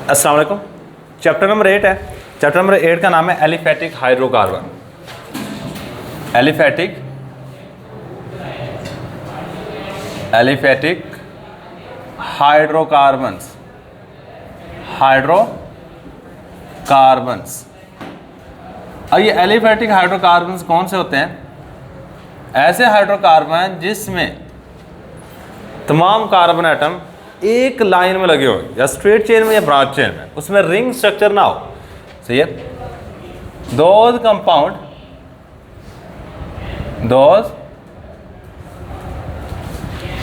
अस्सलाम वालेकुम। Chapter number 8 है। चैप्टर नंबर 8 का नाम है एलिफेटिक हाइड्रोकार्बन। Aliphatic hydrocarbons. अब ये एलिफेटिक हाइड्रोकार्बन्स कौन से होते हैं? ऐसे हाइड्रोकार्बन जिसमें तमाम कार्बन एटम एक लाइन में लगे हो, या स्ट्रेट चेन में या ब्रांच चेन में, उसमें रिंग स्ट्रक्चर ना हो। सही है। दोज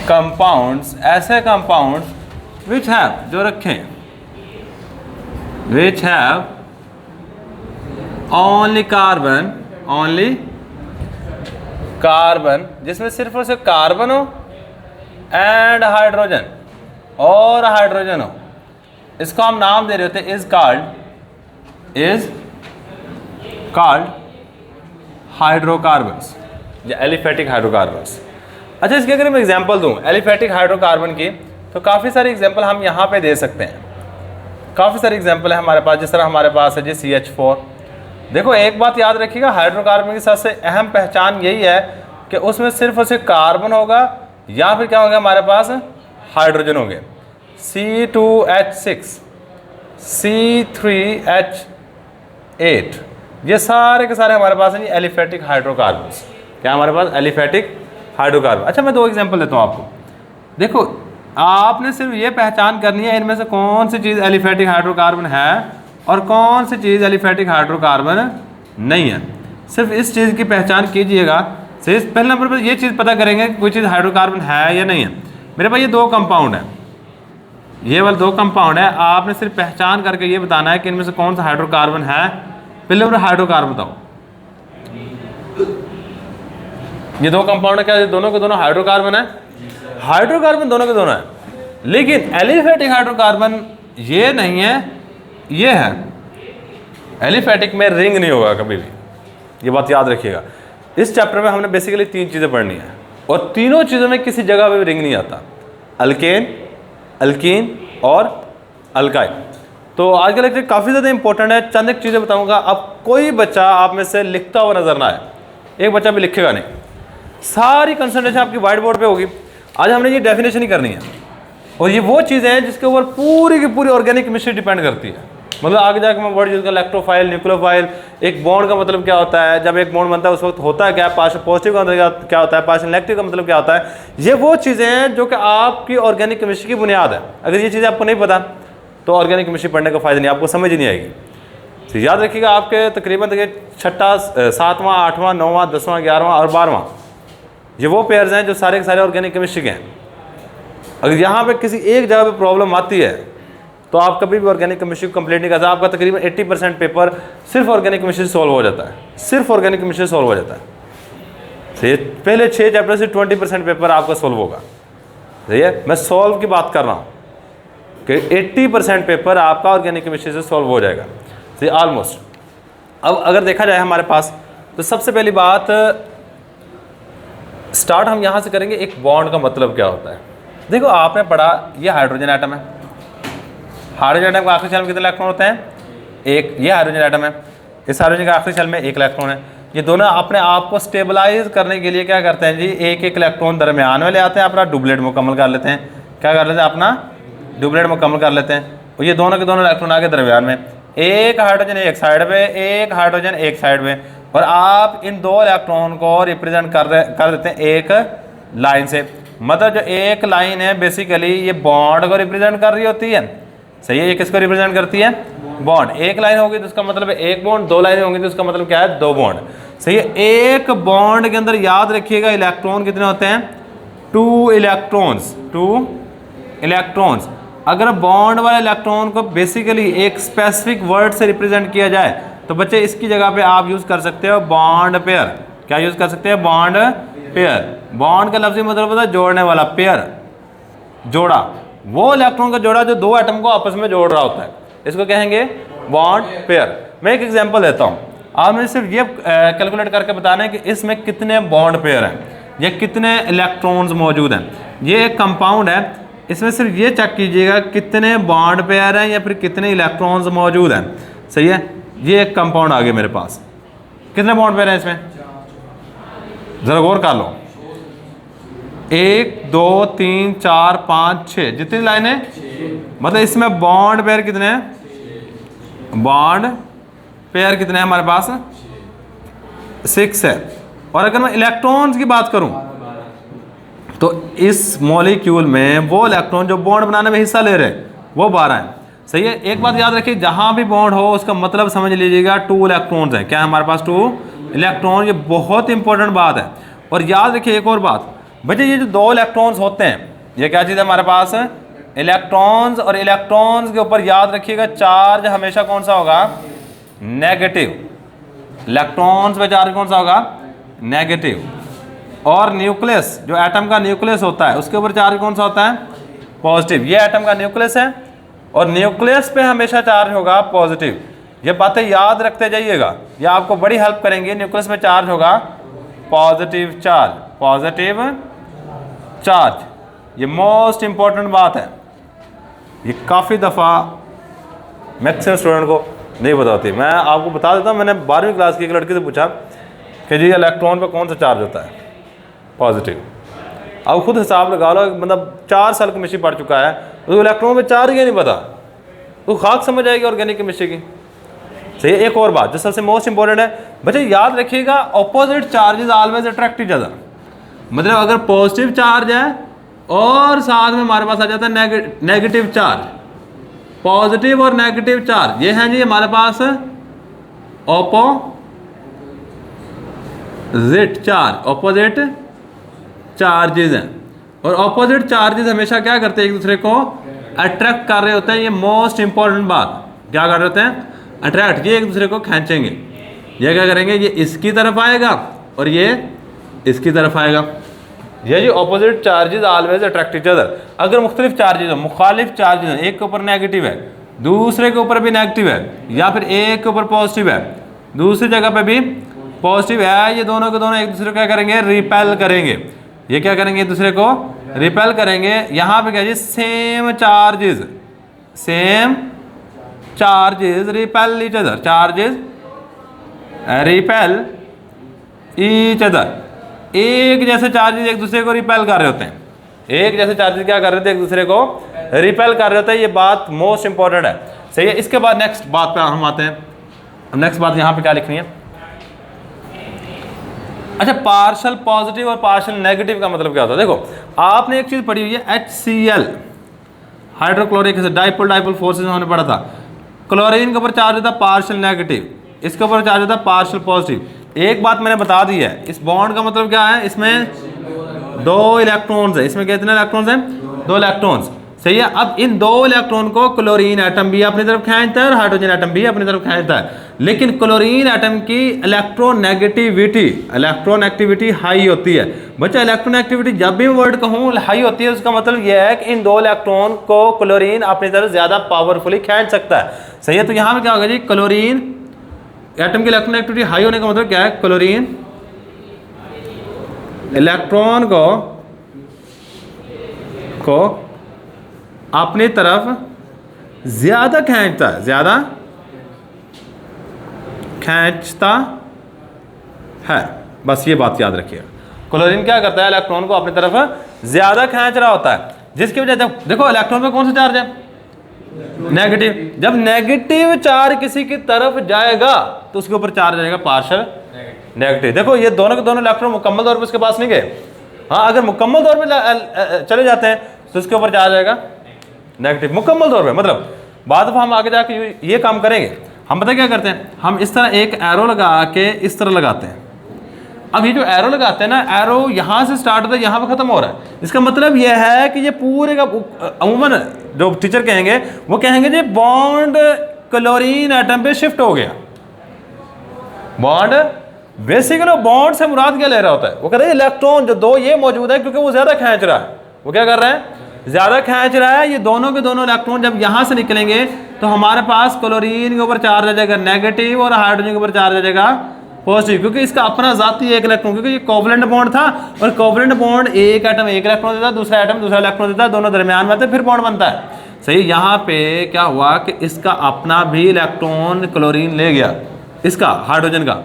कंपाउंड्स ऐसे कंपाउंड्स विच हैव, जो रखें, विच हैव ओनली कार्बन, जिसमें सिर्फ और सिर्फ कार्बन हो एंड हाइड्रोजन और हाइड्रोजन हो, इसको हम नाम दे रहे होते हैं इज कॉल्ड हाइड्रोकार्बन्स या एलिफेटिक हाइड्रोकार्बन्स। अच्छा, इसके अगर मैं एग्जांपल दूं एलिफेटिक हाइड्रोकार्बन की, तो काफ़ी सारे एग्जांपल हम यहाँ पे दे सकते हैं। काफ़ी सारे एग्जांपल है हमारे पास, जिस तरह हमारे पास है जी CH4। देखो एक बात याद रखिएगा, हाइड्रोकार्बन की सबसे अहम पहचान यही है कि उसमें सिर्फ और सिर्फ कार्बन होगा, या फिर क्या होगा हमारे पास हाइड्रोजन होंगे। C2H6, C3H8, ये सारे के सारे हमारे पास हैं एलिफेटिक हाइड्रोकार्बन्स। क्या हमारे पास? Aliphatic hydrocarbon. अच्छा, मैं दो एग्जांपल देता हूँ आपको। देखो आपने सिर्फ ये पहचान करनी है इनमें से कौन सी चीज़ एलिफेटिक हाइड्रोकार्बन है और कौन सी चीज़ एलिफेटिक हाइड्रोकार्बन नहीं है। सिर्फ इस चीज़ की पहचान कीजिएगा। सिर्फ पहले नंबर पर ये चीज़ पता करेंगे कि कोई चीज़ हाइड्रोकार्बन है या नहीं है। मेरे पास ये दो कंपाउंड है, ये वाले दो कंपाउंड है, आपने सिर्फ पहचान करके ये बताना है कि इनमें से कौन सा हाइड्रोकार्बन है। पहले नंबर हाइड्रोकार्बन बताओ। ये दो कंपाउंड है, क्या ये दोनों के दोनों हाइड्रोकार्बन है? हाइड्रोकार्बन दोनों के दोनों है, लेकिन एलिफेटिक हाइड्रोकार्बन ये नहीं है, ये है। एलिफेटिक में रिंग नहीं होगा कभी भी, ये बात याद रखिएगा। इस चैप्टर में हमने बेसिकली तीन चीज़ें पढ़नी है, और तीनों चीज़ों में किसी जगह पे भी रिंग नहीं आता। अल्केन, अल्कीन और अल्काइल। तो आज का लेक्चर काफ़ी ज़्यादा इंपॉर्टेंट है। चंद एक चीज़ें बताऊंगा। अब कोई बच्चा आप में से लिखता हुआ नजर ना आए, एक बच्चा भी लिखेगा नहीं, सारी कंसंट्रेशन आपकी व्हाइट बोर्ड पे होगी। आज हमने ये डेफिनेशन ही करनी है, और ये वो चीज़ें हैं जिसके ऊपर पूरी की पूरी ऑर्गेनिक केमिस्ट्री डिपेंड करती है। मतलब आगे जाकर मैं वर्ड यूज कर, इलेक्ट्रोफाइल, न्यूक्लियोफाइल, एक बॉन्ड का मतलब क्या होता है, जब एक बॉन्ड बनता है उस वक्त होता है क्या, पार्शियल पॉजिटिव का मतलब क्या होता है, पार्शियल नेगेटिव का मतलब क्या होता है। ये वो चीज़ें हैं जो कि आपकी ऑर्गेनिक केमिस्ट्री की बुनियाद है। अगर ये चीज़ें आपको नहीं पता तो ऑर्गेनिक केमिस्ट्री पढ़ने का फायदा नहीं, आपको समझ ही नहीं आएगी। तो याद रखिएगा, आपके तकरीबन छठा, सातवां, आठवां, नौवां, 10वां, 11वां और 12वां, ये वो पेयर्स हैं जो सारे के सारे ऑर्गेनिक केमिस्ट्री के हैं। अगर यहाँ पे किसी एक जगह पे प्रॉब्लम आती है तो आप कभी भी ऑर्गेनिक केमिस्ट्री को कंप्लीट नहीं कर सकते। आपका तकरीबन 80% पेपर सिर्फ ऑर्गेनिक केमिस्ट्री से सॉल्व हो जाता है, सिर्फ ऑर्गेनिक केमिस्ट्री से सॉल्व हो जाता है। सही है। पहले 6 चैप्टर से 20% पेपर आपका सॉल्व होगा। सही है, मैं सॉल्व की बात कर रहा हूँ कि 80% पेपर आपका ऑर्गेनिक केमिस्ट्री से सॉल्व हो जाएगा। सही, ऑलमोस्ट। अब अगर देखा जाए हमारे पास, तो सबसे पहली बात स्टार्ट हम यहाँ से करेंगे, एक बॉन्ड का मतलब क्या होता है। देखो आपने पढ़ा, ये हाइड्रोजन एटम है। हाइड्रोजन एटम का आखिरी शेल में कितने इलेक्ट्रॉन होते हैं? एक। ये हाइड्रोजन एटम है, इस हाइड्रोजन का आखिरी शेल में एक इलेक्ट्रॉन है। ये दोनों अपने आप को स्टेबलाइज करने के लिए क्या करते हैं जी, एक एक इलेक्ट्रॉन दरमियान में ले आते हैं, अपना डुप्लेट मुकम्मल कर लेते हैं। क्या कर लेते हैं? अपना डुप्लेट मुकम्मल कर लेते हैं। और ये दोनों के दोनों इलेक्ट्रॉन आगे दरमियान में, एक हाइड्रोजन एक साइड पे, एक हाइड्रोजन एक साइड पे, और आप इन दो इलेक्ट्रॉन को रिप्रेजेंट कर देते हैं एक लाइन से। मतलब जो एक लाइन है बेसिकली ये बॉन्ड को रिप्रेजेंट कर रही होती है। सही है, ये किसको रिप्रेजेंट करती है? बॉन्ड। एक लाइन होगी तो उसका मतलब है एक बॉन्ड, दो लाइनें होंगी तो उसका मतलब क्या है? दो बॉन्ड। सही है। एक बॉन्ड के अंदर याद रखिएगा इलेक्ट्रॉन कितने होते हैं? 2 इलेक्ट्रॉन्स। अगर बॉन्ड वाले इलेक्ट्रॉन को बेसिकली एक स्पेसिफिक वर्ड से रिप्रेजेंट किया जाए तो बच्चे इसकी जगह पे आप यूज कर सकते हो बॉन्ड पेयर। क्या यूज कर सकते हैं? Bond pair. बॉन्ड का लफ्ज़ी मतलब होता है जोड़ने वाला, पेयर, जोड़ा। वो इलेक्ट्रॉन का जोड़ा जो दो एटम को आपस में जोड़ रहा होता है, इसको कहेंगे बॉन्ड पेयर। मैं एक एग्जांपल देता हूँ, आपने सिर्फ ये कैलकुलेट करके बताना है कि इसमें कितने बॉन्ड पेयर हैं या कितने इलेक्ट्रॉन्स मौजूद हैं। ये एक कंपाउंड है, इसमें सिर्फ ये चेक कीजिएगा कितने बॉन्ड पेयर हैं या फिर कितने इलेक्ट्रॉन्स मौजूद हैं। सही है, ये एक कंपाउंड आ गया मेरे पास, कितने बॉन्ड पेयर हैं इसमें, जरा गौर कर लो। 1 2 3 4 5 6, जितनी लाइनें, मतलब इसमें बॉन्ड पेयर कितने हैं, बॉन्ड पेयर कितने हैं हमारे पास, 6 है। और अगर मैं इलेक्ट्रॉन्स की बात करूं तो इस मॉलिक्यूल में वो इलेक्ट्रॉन जो बॉन्ड बनाने में हिस्सा ले रहे हैं वो 12 हैं। सही है, एक बात याद रखिए, जहां भी बॉन्ड हो उसका मतलब समझ लीजिएगा 2 इलेक्ट्रॉन्स हैं। क्या है हमारे पास, 2 इलेक्ट्रॉन। ये बहुत इंपॉर्टेंट बात है। और याद रखिए एक और बात, बच्चे ये जो 2 इलेक्ट्रॉन्स होते हैं ये क्या चीज़ है हमारे पास, इलेक्ट्रॉन्स। और इलेक्ट्रॉन्स के ऊपर याद रखिएगा चार्ज हमेशा कौन सा होगा, नेगेटिव। इलेक्ट्रॉन्स पे चार्ज कौन सा होगा, नेगेटिव। और न्यूक्लियस, जो एटम का न्यूक्लियस होता है उसके ऊपर चार्ज कौन सा होता है, पॉजिटिव। ये एटम का न्यूक्लियस है और न्यूक्लियस पे हमेशा चार्ज होगा पॉजिटिव। ये बातें याद रखते जाइएगा, ये आपको बड़ी हेल्प करेंगे। न्यूक्लियस में चार्ज होगा पॉजिटिव चार्ज, पॉजिटिव चार्ज। ये मोस्ट इंपॉर्टेंट बात है, ये काफ़ी दफ़ा मैक्सिमम स्टूडेंट को नहीं पता होती। मैं आपको बता देता हूँ, मैंने 12वीं क्लास की एक लड़की से पूछा कि जी इलेक्ट्रॉन पे कौन सा चार्ज होता है, पॉजिटिव। अब खुद हिसाब लगा लो, मतलब 4 साल केमिस्ट्री पढ़ चुका है, तो इलेक्ट्रॉन पे चार्ज क्या नहीं पता, तो खाक समझ आएगी ऑर्गेनिक केमिस्ट्री की। सही है, एक और बात जो सबसे मोस्ट इंपॉर्टेंट है बच्चे याद रखिएगा, opposite charges always attract each other. मतलब अगर पॉजिटिव चार्ज है और साथ में हमारे पास आ जाता है नेगेटिव चार्ज, पॉजिटिव और नेगेटिव चार्ज, ये हैं जी हमारे पास ऑपोजिट चार्ज, ऑपोजिट चार्जेस हैं। और ऑपोजिट चार्जेस हमेशा क्या करते हैं, एक दूसरे को अट्रैक्ट कर रहे होते हैं। ये मोस्ट इंपॉर्टेंट बात, क्या कर रहे होते हैं, अट्रैक्ट। ये एक दूसरे को खींचेंगे, ये क्या करेंगे, ये इसकी तरफ आएगा और ये इसकी तरफ आएगा। ये जो opposite charges always attract each other. अगर मुख्तलिफ चार्जेस हो, मुखालिफ चार्जेस हैं, एक के ऊपर नेगेटिव है, दूसरे के ऊपर भी नेगेटिव है, या फिर एक के ऊपर पॉजिटिव है, दूसरी जगह पे भी पॉजिटिव है, ये दोनों के दोनों एक दूसरे को क्या करेंगे, रिपेल करेंगे। ये क्या करेंगे, एक दूसरे को रिपेल करेंगे। यहाँ पे क्या जी, same charges, same charges repel each other, charges repel each other. एक जैसे चार्जेस एक दूसरे को रिपेल कर रहे होते हैं, एक जैसे चार्जेस क्या कर रहे थे, एक दूसरे को रिपेल कर रहे होते हैं। ये बात मोस्ट इंपॉर्टेंट है। सही है, इसके बाद नेक्स्ट बात पे हम आते हैं। नेक्स्ट बात यहाँ पे क्या लिखनी है, अच्छा पार्शियल पॉजिटिव और पार्शियल नेगेटिव का मतलब क्या होता है। देखो आपने एक चीज पढ़ी हुई है, HCl hydrochloric acid, dipole dipole forces हमने पढ़ा था। क्लोरीन के ऊपर चार्ज होता है पार्शियल नेगेटिव, इसके ऊपर चार्ज होता है पार्शियल पॉजिटिव। एक बात मैंने बता दी है, इस बॉन्ड का मतलब क्या है, इसमें 2 इलेक्ट्रॉन्स है। इसमें कितने इलेक्ट्रॉन्स हैं, 2 इलेक्ट्रॉन्स। सही है, अब इन 2 इलेक्ट्रॉन को क्लोरीन एटम भी अपनी तरफ खींचता है और हाइड्रोजन एटम भी अपनी तरफ खींचता है। लेकिन क्लोरीन एटम की इलेक्ट्रोनेगेटिविटी हाई होती है। बच्चा इलेक्ट्रोनेगेटिविटी जब भी वर्ड कहूँ हाई होती है, उसका मतलब यह है कि इन 2 इलेक्ट्रॉन को क्लोरीन अपनी तरफ ज़्यादा पावरफुली खींच सकता है। सही है, तो यहाँ पे क्या होगा जी, क्लोरीन एटम की इलेक्ट्रोनेगेटिविटी हाई होने का मतलब क्या है, क्लोरीन इलेक्ट्रॉन को अपनी तरफ ज्यादा खींचता है, ज्यादा खींचता है। बस ये बात याद रखिएगा, क्लोरीन क्या करता है, इलेक्ट्रॉन को अपनी तरफ ज्यादा खींच रहा होता है, जिसकी वजह से देखो इलेक्ट्रॉन में कौन सा चार्ज है, नेगेटिव। जब नेगेटिव चार्ज किसी की तरफ जाएगा तो उसके ऊपर चार्ज आएगा पार्शियल नेगेटिव। देखो ये दोनों के दोनों इलेक्ट्रॉन मुकम्मल तौर पर उसके पास नहीं गए। हाँ, अगर मुकम्मल तौर पे चले जाते हैं तो उसके ऊपर चार्ज आएगा नेगेटिव, मुकम्मल तौर पे। मतलब बाद में हम आगे जाके ये काम करेंगे। हम पता क्या करते हैं, हम इस तरह एक एरो लगा के इस तरह लगाते हैं। अब ये जो एरो लगाते हैं ना, एरो यहाँ से स्टार्ट होता है, यहाँ पे खत्म हो रहा है। इसका मतलब ये है कि ये पूरे का अमूमन जो टीचर कहेंगे वो कहेंगे जी बॉन्ड क्लोरीन एटम पे शिफ्ट हो गया। बॉन्ड बेसिकली बॉन्ड से मुराद क्या ले रहा होता है, वो कहते हैं इलेक्ट्रॉन जो 2 ये मौजूद है, क्योंकि वो ज्यादा खींच रहा है। वो क्या कर रहा है, ज्यादा खींच रहा है। ये दोनों के दोनों इलेक्ट्रॉन जब यहाँ से निकलेंगे तो हमारे पास क्लोरीन के ऊपर चार्ज आ जाएगा नेगेटिव और हाइड्रोजन के ऊपर चार्ज आ जाएगा पॉजिटिव, क्योंकि इसका अपना जाती एक इलेक्ट्रॉन, क्योंकि ये कोवलेंट बॉन्ड था और कोवलेंट बॉन्ड एक एटम एक इलेक्ट्रॉन देता है, दूसरा एटम दूसरा इलेक्ट्रॉन देता है, दोनों दरमियान में आते फिर बॉन्ड बनता है। सही, यहाँ पे क्या हुआ कि इसका अपना भी इलेक्ट्रॉन क्लोरीन ले गया, इसका हाइड्रोजन का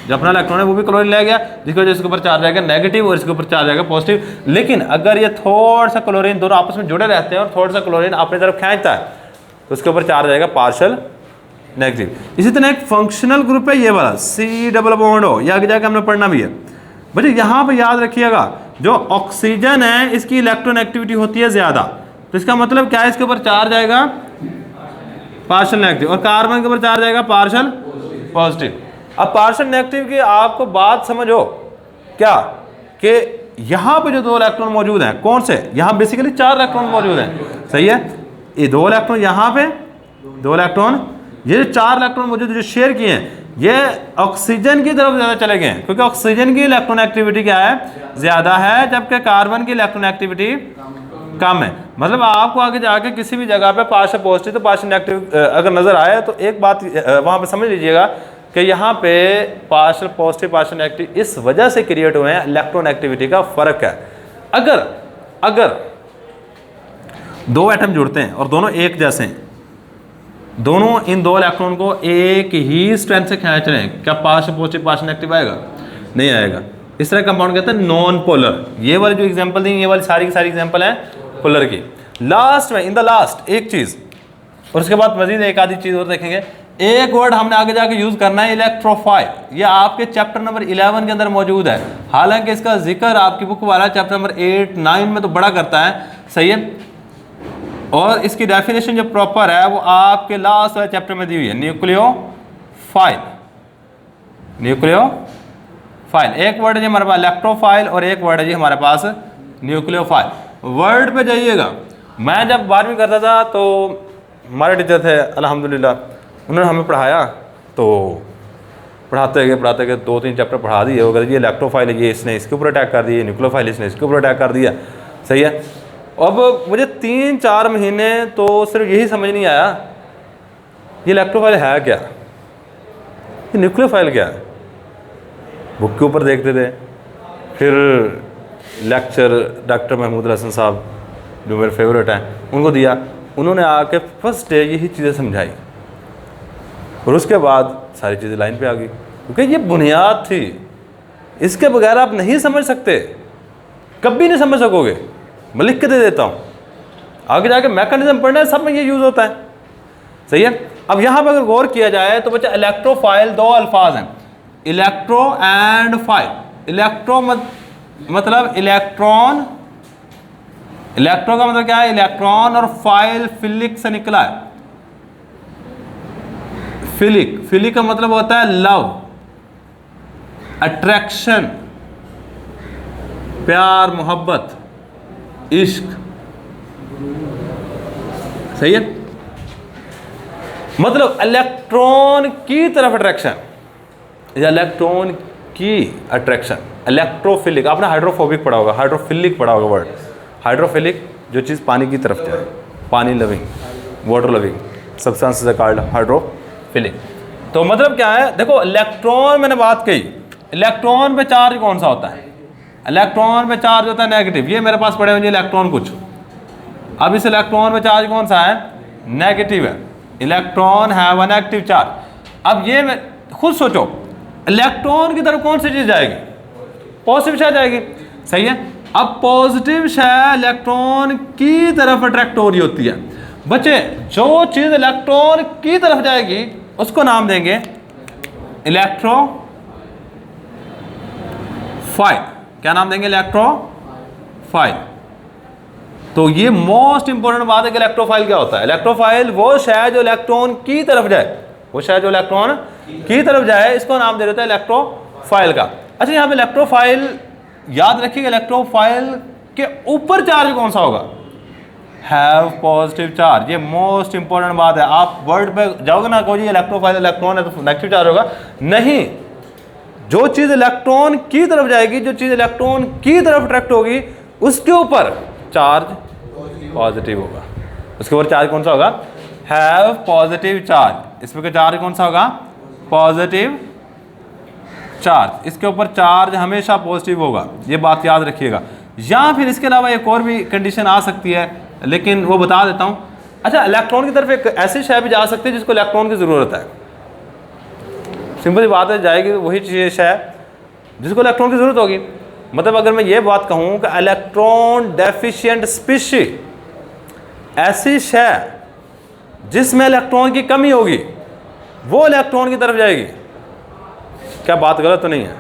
जो अपना इलेक्ट्रॉन है वो भी क्लोरीन ले गया, जिसकी वजह से इसके ऊपर चार्ज आएगा नेगेटिव और इसके ऊपर चार्ज आएगा पॉजिटिव। लेकिन अगर ये थोड़ा सा क्लोरीन दोनों आपस में जुड़े रहते हैं और थोड़ा सा क्लोरीन अपनी तरफ खींचता है तो उसके ऊपर चार्ज आएगा पार्शियल नेगेटिव। इसी तरह एक फंक्शनल ग्रुप है ये वाला C डबल बॉन्ड हो, ये आगे जाके हमने पढ़ना भी है बच्चे। यहाँ पे याद रखिएगा जो ऑक्सीजन है इसकी इलेक्ट्रॉन एक्टिविटी होती है ज़्यादा, तो इसका मतलब क्या है, इसके ऊपर चार्ज आएगा पार्शियल नेगेटिव और कार्बन के ऊपर चार्ज आएगा पार्शियल पॉजिटिव। अब पार्शियल नेगेटिव की आपको बात समझो क्या कि यहाँ पे जो दो इलेक्ट्रॉन मौजूद हैं, कौन से, यहाँ बेसिकली 4 इलेक्ट्रॉन मौजूद हैं। सही है, ये 2 इलेक्ट्रॉन यहाँ पे, 2 इलेक्ट्रॉन, ये 4 इलेक्ट्रॉन मौजूद जो शेयर किए हैं ये ऑक्सीजन की तरफ ज़्यादा चले गए हैं, क्योंकि ऑक्सीजन की इलेक्ट्रॉन एक्टिविटी क्या है, ज़्यादा है, जबकि कार्बन की इलेक्ट्रॉन एक्टिविटी कम है। मतलब आपको आगे जाके किसी भी जगह पे पार्शियल पॉजिटिव तो पार्शियल नेगेटिव अगर नज़र आए तो एक बात वहाँ पे समझ लीजिएगा कि यहाँ पे पार्शियल पॉजिटिव पार्शियल नेगेटिव इस वजह से क्रिएट हुए हैं, इलेक्ट्रॉन एक्टिविटी का फ़र्क है। अगर 2 एटम जुड़ते हैं और दोनों एक जैसे हैं, दोनों इन 2 इलेक्ट्रॉन को एक ही स्ट्रेंथ से खींच रहे हैं, क्या पार्शियल पॉजिटिव पार्शियल नेगेटिव आएगा? नहीं आएगा। इस तरह कंपाउंड कहते हैं नॉन पोलर। ये वाली जो एग्जांपल दी, ये वाली सारी की सारी एग्जांपल हैं पोलर की। लास्ट में इन द लास्ट एक चीज़, और उसके बाद मजीद एक आधी चीज़ और देखेंगे। एक वर्ड हमने आगे जाके यूज़ करना है, इलेक्ट्रोफाइल। ये आपके चैप्टर नंबर 11 के अंदर मौजूद है, हालांकि इसका जिक्र आपकी बुक वाला चैप्टर नंबर 8, 9 में तो बड़ा करता है। सही है, और इसकी डेफिनेशन जो प्रॉपर है वो आपके लास्ट वाले चैप्टर में दी हुई है, न्यूक्लियोफाइल। न्यूक्लियोफाइल एक वर्ड है जी हमारे पास इलेक्ट्रोफाइल और एक वर्ड है जी हमारे पास न्यूक्लियोफाइल। वर्ड पे जाइएगा। मैं जब 12वीं करता था तो हमारे टीचर थे अल्हम्दुलिल्लाह, उन्होंने हमें पढ़ाया, तो पढ़ाते गए 2-3 चैप्टर पढ़ा दिए। अगर ये इलेक्ट्रोफाइल है, ये इसने इसके ऊपर अटैक कर दिया, न्यूक्लियोफाइल इसने इसके ऊपर अटैक कर दिया। सही है, अब मुझे 3-4 महीने तो सिर्फ यही समझ नहीं आया ये इलेक्ट्रोफाइल है क्या, ये न्यूक्लियोफाइल क्या है। बुक के ऊपर देखते थे, फिर लेक्चर डॉक्टर महमूद हसन साहब जो मेरे फेवरेट हैं उनको दिया, उन्होंने आके फर्स्ट डे यही चीज़ें समझाई और उसके बाद सारी चीज़ें लाइन पे आ गई, क्योंकि ये बुनियाद थी, इसके बगैर आप नहीं समझ सकते, कभी नहीं समझ सकोगे। मैं लिख के दे देता हूँ, आगे जाके मैकेनिज्म पढ़ना है, सब में ये यूज़ होता है। सही है, अब यहाँ पर अगर गौर किया जाए तो बच्चा इलेक्ट्रोफाइल 2 अल्फाज हैं, इलेक्ट्रो एंड फाइल। इलेक्ट्रो मतलब इलेक्ट्रॉन, इलेक्ट्रो का मतलब क्या है, इलेक्ट्रॉन, और फाइल फिलिक से निकला है। फिलिक का मतलब होता है लव, अट्रैक्शन, प्यार, मोहब्बत, इश्क। सही है, मतलब इलेक्ट्रॉन की तरफ अट्रैक्शन, इलेक्ट्रॉन की अट्रैक्शन। इलेक्ट्रोफिलिक, आपने हाइड्रोफोबिक पढ़ा होगा, हाइड्रोफिलिक पढ़ा होगा वर्ड। हाइड्रोफिलिक जो चीज़ पानी की तरफ जाए, पानी loving, water loving substances are called hydrophilic. तो मतलब क्या है, देखो इलेक्ट्रॉन मैंने बात कही, इलेक्ट्रॉन पे चार्ज कौन सा होता है, इलेक्ट्रॉन पे चार्ज होता है नेगेटिव। ये मेरे पास पड़े हुए इलेक्ट्रॉन कुछ, अब इस इलेक्ट्रॉन पे चार्ज कौन सा है, नेगेटिव है। Electron have a negative charge. अब ये मैं खुद सोचो, इलेक्ट्रॉन की तरफ कौन सी चीज़ जाएगी, पॉजिटिव चार्ज जाएगी। सही है, अब पॉजिटिव शय इलेक्ट्रॉन की तरफ अट्रैक्ट हो रही होती है। बच्चे जो चीज़ इलेक्ट्रॉन की तरफ जाएगी उसको नाम देंगे इलेक्ट्रोफाइल। क्या नाम देंगे, इलेक्ट्रोफाइल। तो ये मोस्ट इंपॉर्टेंट बात है कि इलेक्ट्रोफाइल क्या होता है। इलेक्ट्रोफाइल वो शय जो इलेक्ट्रॉन की तरफ जाए, वो शय जो इलेक्ट्रॉन की तरफ जाए, इसको नाम दे देता है इलेक्ट्रोफाइल का। अच्छा, यहाँ पे इलेक्ट्रोफाइल याद रखिएगा, इलेक्ट्रोफाइल के ऊपर चार्ज कौन सा होगा, हैव पॉजिटिव चार्ज। ये मोस्ट इंपॉर्टेंट बात है। आप वर्ड पे जाओगे ना, कहो जी इलेक्ट्रोफाइल इलेक्ट्रॉन है तो नेगेटिव चार्ज होगा, नहीं। जो चीज़ इलेक्ट्रॉन की तरफ जाएगी, जो चीज़ इलेक्ट्रॉन की तरफ अट्रैक्ट होगी, उसके ऊपर चार्ज पॉजिटिव होगा। उसके ऊपर चार्ज कौन सा होगा, हैव पॉजिटिव चार्ज। इसमें का चार्ज कौन सा होगा, पॉजिटिव चार्ज, इसके ऊपर चार्ज हमेशा पॉजिटिव होगा, ये बात याद रखिएगा। या फिर इसके अलावा एक और भी कंडीशन आ सकती है, लेकिन वो बता देता हूँ। अच्छा, इलेक्ट्रॉन की तरफ एक ऐसी शय भी जा सकती है जिसको इलेक्ट्रॉन की ज़रूरत है। सिंपल सी बात है, जाएगी वही चीज़ शय जिसको इलेक्ट्रॉन की ज़रूरत होगी। मतलब अगर मैं ये बात कहूँ कि इलेक्ट्रॉन डेफिशिएंट स्पीशी, ऐसी शय जिसमें इलेक्ट्रॉन की कमी होगी, वो इलेक्ट्रॉन की तरफ जाएगी। क्या बात गलत तो नहीं है?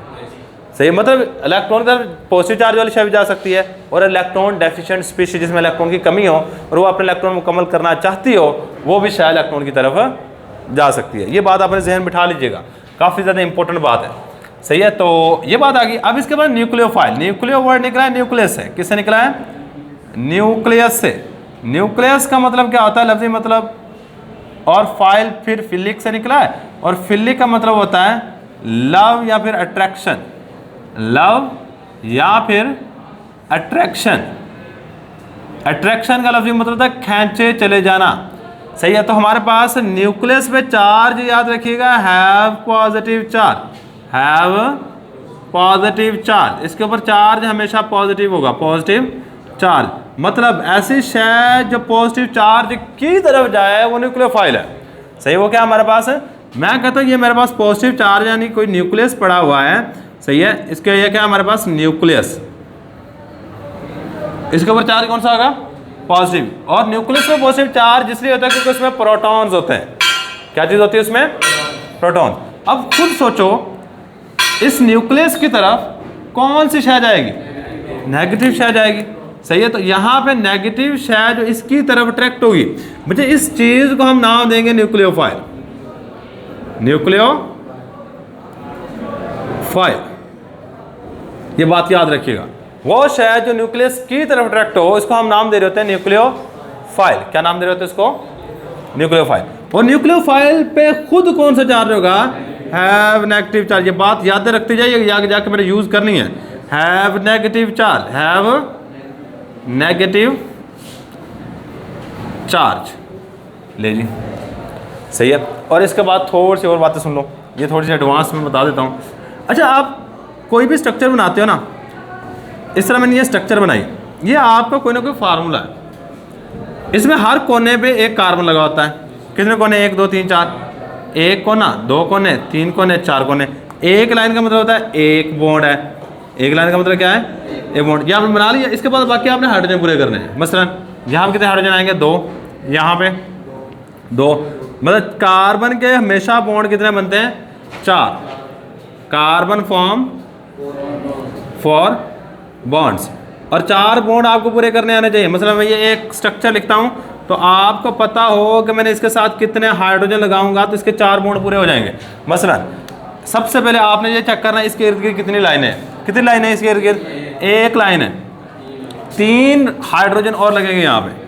सही, मतलब इलेक्ट्रॉन की तरफ पॉजिटिव चार्ज वाली शय भी जा सकती है, और इलेक्ट्रॉन डेफिशिएंट स्पीशी जिसमें इलेक्ट्रॉन की कमी हो और वो अपने इलेक्ट्रॉन मुकम्मल करना चाहती हो, वो भी शय इलेक्ट्रॉन की तरफ जा सकती है। ये बात अपने जहन में बिठा लीजिएगा, काफ़ी ज़्यादा इंपॉर्टेंट बात है। सही है, तो ये बात आ गई। अब इसके बाद न्यूक्लियोफाइल, न्यूक्लियो वर्ड निकला है न्यूक्लियस से। किससे निकला है? न्यूक्लियस से। न्यूक्लियस का मतलब क्या होता है? लफ्ज़ी मतलब, और फाइल फिर फिलिक से निकला है, और फिलिक का मतलब होता है लव या फिर अट्रैक्शन, लव या फिर अट्रैक्शन। अट्रैक्शन का लफ्ज़ी मतलब होता है खींचे चले जाना। सही है, तो हमारे पास न्यूक्लियस पे चार्ज याद रखिएगा, have positive charge, have positive charge. इसके ऊपर चार्ज हमेशा पॉजिटिव होगा, पॉजिटिव चार्ज। मतलब ऐसी शय जो पॉजिटिव चार्ज की तरफ जाए वो न्यूक्लियोफाइल है। सही, वो क्या हमारे पास है? मैं कहता हूँ ये मेरे पास पॉजिटिव चार्ज यानी कोई न्यूक्लियस पड़ा हुआ है। सही है, इसके ये क्या हमारे पास? न्यूक्लियस। इसके ऊपर चार्ज कौन सा होगा? पॉजिटिव। और न्यूक्लियस में पॉजिटिव चार्ज इसलिए होता है क्योंकि उसमें प्रोटॉन्स होते हैं। क्या चीज़ होती है उसमें? प्रोटॉन। अब खुद सोचो, इस न्यूक्लियस की तरफ कौन सी शय जाएगी? नेगेटिव शय जाएगी। सही है, तो यहाँ पे नेगेटिव शय जो इसकी तरफ अट्रैक्ट होगी, मुझे इस चीज़ को हम नाम देंगे न्यूक्लियोफाइल, न्यूक्लियोफाइल। ये बात याद रखिएगा, वो शय जो न्यूक्लियस की तरफ अट्रैक्ट हो, इसको हम नाम दे रहे होते हैं न्यूक्लियोफाइल। क्या नाम दे रहे होते हैं इसको? न्यूक्लियोफाइल। और न्यूक्लियोफाइल पे खुद कौन सा चार्ज होगा? Have negative charge. ये बात याद रखते जाइए, आगे जाके मैंने यूज़ करनी है। Have negative charge, have negative charge ले जी। सही है, और इसके बाद थोड़ी सी और बातें सुन लो, ये थोड़ी सी एडवांस में बता देता हूँ। अच्छा, आप कोई भी स्ट्रक्चर बनाते हो ना, इस तरह मैंने ये स्ट्रक्चर बनाई, ये आपका कोई ना कोई फार्मूला है। इसमें हर कोने पे एक कार्बन लगा होता है। कितने कोने? 1 2 3 4। एक कोना, 2 कोने, 3 कोने, 4 कोने। एक लाइन का मतलब होता है एक बॉन्ड है। एक लाइन का मतलब क्या है? एक बॉन्ड। यहाँ पे बना लिया। इसके बाद बाकी आपने हाइड्रोजन पूरे करने हैं। मसलन यहाँ पे कितने हाइड्रोजन आएंगे? 2। यहाँ पे 2। मतलब कार्बन के हमेशा बॉन्ड कितने बनते हैं? 4। कार्बन फॉर्म 4 बॉन्ड्स, और 4 बॉन्ड आपको पूरे करने आने चाहिए। मसलन मैं ये एक स्ट्रक्चर लिखता हूँ, तो आपको पता हो कि मैंने इसके साथ कितने हाइड्रोजन लगाऊंगा तो इसके 4 बॉन्ड पूरे हो जाएंगे। मसलन सबसे पहले आपने ये चेक करना है इसके इर्द गिर्द कितनी लाइनें हैं। कितनी लाइनें हैं इसके इर्द गिर्द? 1 लाइन है। 3 हाइड्रोजन और लगेंगे यहाँ पे।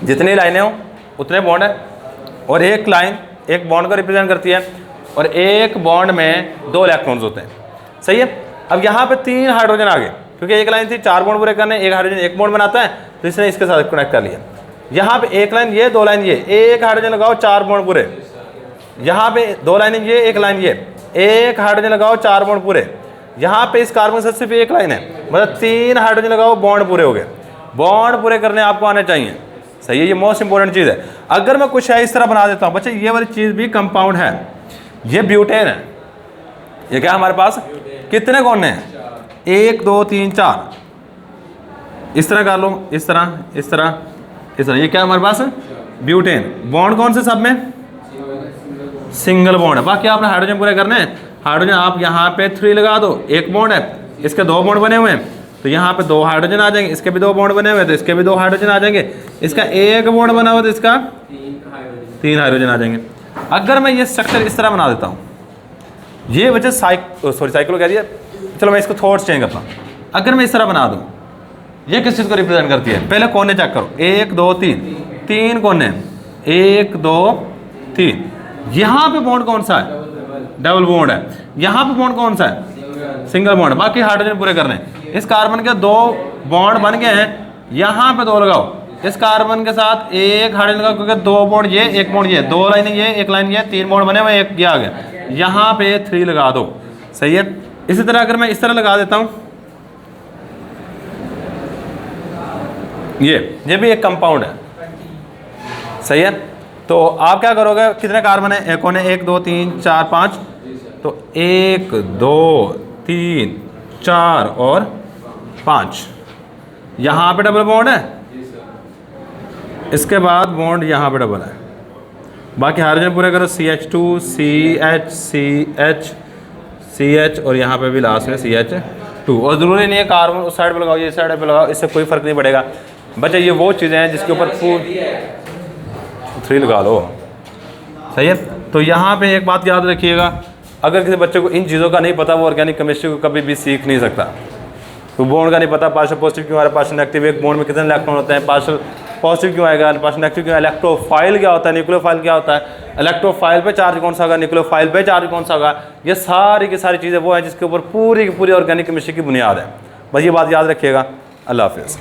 जितनी लाइनें हो उतने बॉन्ड है, और एक लाइन एक बॉन्ड को रिप्रेजेंट करती है, और एक बॉन्ड में 2 इलेक्ट्रॉन्स होते हैं। सही है, अब यहाँ पे 3 हाइड्रोजन आ गए, क्योंकि एक लाइन थी 4 बॉन्ड पूरे करने, एक हाइड्रोजन एक बॉन्ड बनाता है, तो इसने इसके साथ कनेक्ट कर लिया। यहाँ पे एक लाइन ये, 2 लाइन ये, एक हाइड्रोजन लगाओ 4 बॉन्ड पूरे। यहाँ पे 2 लाइन ये, एक लाइन ये, एक हाइड्रोजन लगाओ 4 बॉन्ड पूरे। यहाँ पे इस कार्बन से सिर्फ एक लाइन है, मतलब 3 हाइड्रोजन लगाओ, बॉन्ड पूरे हो गए। बॉन्ड पूरे करने आपको आने चाहिए। सही है, ये मोस्ट इंपॉर्टेंट चीज़ है। अगर मैं कुछ है इस तरह बना देता हूँ बच्चे, ये वाली चीज़ भी कंपाउंड है, ये ब्यूटेन है। ये क्या हमारे पास कितने कोने हैं? 1 2 3 4। इस तरह कर लो, इस तरह, इस तरह, इस तरह। ये क्या हमारे पास ब्यूटेन। बॉन्ड कौन से सब में? सिंगल बॉन्ड है। बाकी आपने हाइड्रोजन पूरे करने हैं। हाइड्रोजन आप यहाँ पे 3 लगा दो, एक बॉन्ड है, इसके 2 बॉन्ड बने हुए हैं, तो यहाँ पे 2 हाइड्रोजन आ जाएंगे, इसके भी 2 बॉन्ड बने हुए हैं, तो इसके भी 2 हाइड्रोजन आ जाएंगे, इसका एक बॉन्ड बना हुआ तो इसका 3 हाइड्रोजन आ जाएंगे। अगर मैं ये स्ट्रक्चर इस तरह बना देता हूँ, ये वजह साइक्लो कह दिया, चलो मैं इसको थोड़ा चेंज करता हूँ। अगर मैं इस तरह बना दूँ, ये किस चीज़ को रिप्रेजेंट करती है? पहले कोने चेक करो, 1 2 3 कोने, 1 2 3। यहाँ पे बॉन्ड कौन सा है? डबल बॉन्ड है। यहाँ पे बॉन्ड कौन सा है? Single bond. बाकी हाइड्रोजन पूरे करने। इस कार्बन के 2 बॉन्ड बन गए हैं, यहाँ पे 2 लगाओ, इस कार्बन के साथ एक हाइड्रोजन का, क्योंकि 2 बॉन्ड ये, 1 बॉन्ड ये, 2 लाइन ये, 1 लाइन ये, 3 बॉन्ड बने हुए, एक ये आ गया, यहाँ पे 3 लगा दो। सही है। इसी तरह अगर मैं इस तरह लगा देता हूँ, ये भी एक कंपाउंड है। सही है। तो आप क्या करोगे, कितने कार्बन है, एक होने 1 2 3 4 5, तो 1 2 3 4 और 5, यहाँ पे डबल बॉन्ड है, इसके बाद बॉन्ड यहाँ पे डबल है, बाकी हाइड्रोजन पूरे करो, CH2 CH CH CH और यहाँ पे भी लास्ट में CH2। और ज़रूरी नहीं है कार्बन उस साइड पे लगाओ, ये साइड पे लगाओ, इससे कोई फ़र्क नहीं पड़ेगा। बच्चे ये वो चीज़ें हैं जिसके ऊपर 3 लगा लो। सही है। तो यहाँ पे एक बात याद रखिएगा, अगर किसी बच्चे को इन चीज़ों का नहीं पता, वो ऑर्गेनिक केमिस्ट्री को कभी भी सीख नहीं सकता। तो बॉन्ड का नहीं पता, पार्शियल पॉजिटिव क्यों आ रहा है, पार्शियल नेगेटिव, एक बॉन्ड में कितने इलेक्ट्रॉन होते हैं, पार्शियल पॉजिटिव क्यों आएगा, पार्शियल नेगेटिव क्यों, इलेक्ट्रोफाइल क्या होता है, न्यूक्लियोफाइल क्या होता है, इलेक्ट्रोफाइल पे चार्ज कौन सा होगा, न्यूक्लियोफाइल पे चार्ज कौन सा होगा, ये सारी की सारी चीज़ें वो हैं जिसके ऊपर पूरी की पूरी ऑर्गेनिक केमिस्ट्री की बुनियाद है। बस ये बात याद रखिएगा। अल्लाह हाफिज़।